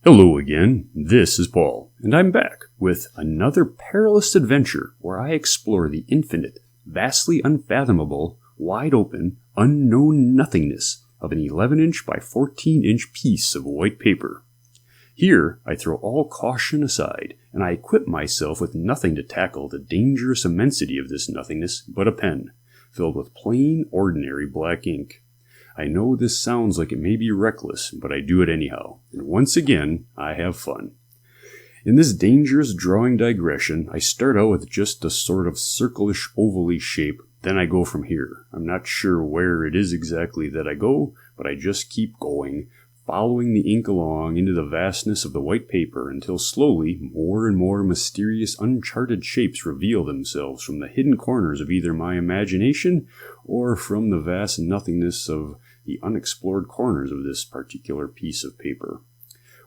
Hello again, this is Paul, and I'm back with another perilous adventure where I explore the infinite, vastly unfathomable, wide-open, unknown nothingness of an 11-inch by 14-inch piece of white paper. Here, I throw all caution aside, and I equip myself with nothing to tackle the dangerous immensity of this nothingness but a pen, filled with plain, ordinary black ink. I know this sounds like it may be reckless, but I do it anyhow, and once again, I have fun. In this dangerous drawing digression, I start out with just a sort of circlish, ovally shape, then I go from here. I'm not sure where it is exactly that I go, but I just keep going, following the ink along into the vastness of the white paper until slowly more and more mysterious, uncharted shapes reveal themselves from the hidden corners of either my imagination or from the vast nothingness of the unexplored corners of this particular piece of paper.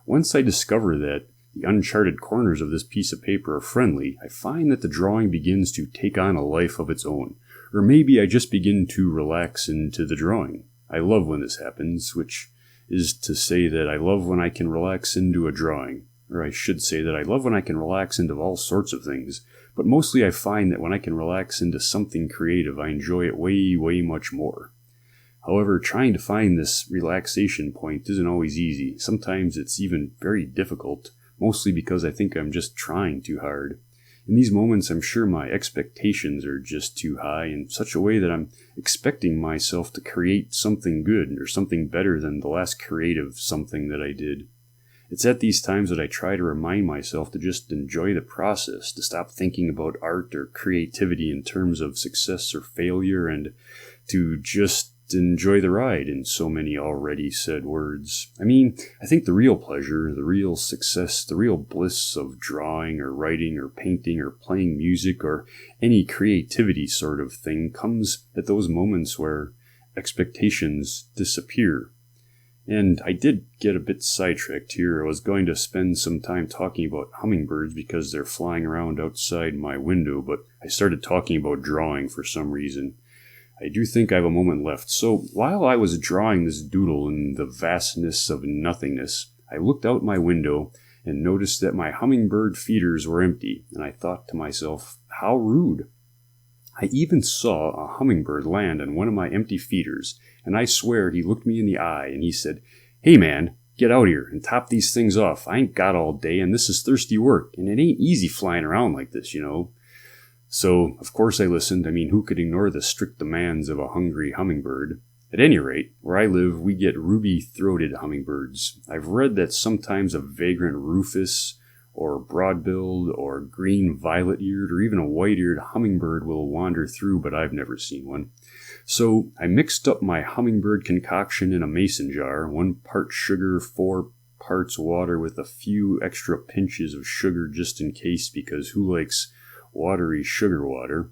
Once I discover that the uncharted corners of this piece of paper are friendly, I find that the drawing begins to take on a life of its own, or maybe I just begin to relax into the drawing. I love when this happens, which is to say that I love when I can relax into a drawing, or I should say that I love when I can relax into all sorts of things, but mostly I find that when I can relax into something creative, I enjoy it way, way much more. However, trying to find this relaxation point isn't always easy. Sometimes it's even very difficult, mostly because I think I'm just trying too hard. In these moments, I'm sure my expectations are just too high in such a way that I'm expecting myself to create something good or something better than the last creative something that I did. It's at these times that I try to remind myself to just enjoy the process, to stop thinking about art or creativity in terms of success or failure, and to just enjoy the ride in so many already said words. I think the real pleasure, the real success, the real bliss of drawing or writing or painting or playing music or any creativity sort of thing comes at those moments where expectations disappear. And I did get a bit sidetracked here. I was going to spend some time talking about hummingbirds because they're flying around outside my window, but I started talking about drawing for some reason. I do think I have a moment left. So while I was drawing this doodle in the vastness of nothingness, I looked out my window and noticed that my hummingbird feeders were empty, and I thought to myself, how rude. I even saw a hummingbird land on one of my empty feeders, and I swear he looked me in the eye and he said, "Hey man, get out here and top these things off. I ain't got all day and this is thirsty work, and it ain't easy flying around like this, you know." So, of course I listened. Who could ignore the strict demands of a hungry hummingbird? At any rate, where I live, we get ruby-throated hummingbirds. I've read that sometimes a vagrant rufous, or broad-billed, or green violet-eared, or even a white-eared hummingbird will wander through, but I've never seen one. So, I mixed up my hummingbird concoction in a mason jar, 1 part sugar, 4 parts water with a few extra pinches of sugar just in case, because who likes watery sugar water,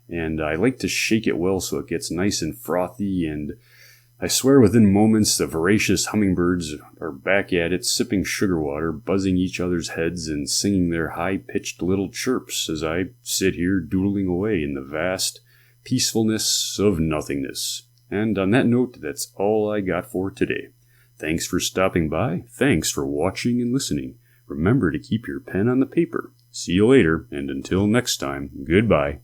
and I like to shake it well so it gets nice and frothy, and I swear within moments the voracious hummingbirds are back at it, sipping sugar water, buzzing each other's heads, and singing their high-pitched little chirps as I sit here doodling away in the vast peacefulness of nothingness. And on that note, that's all I got for today. Thanks for stopping by, thanks for watching and listening. Remember to keep your pen on the paper. See you later, and until next time, goodbye.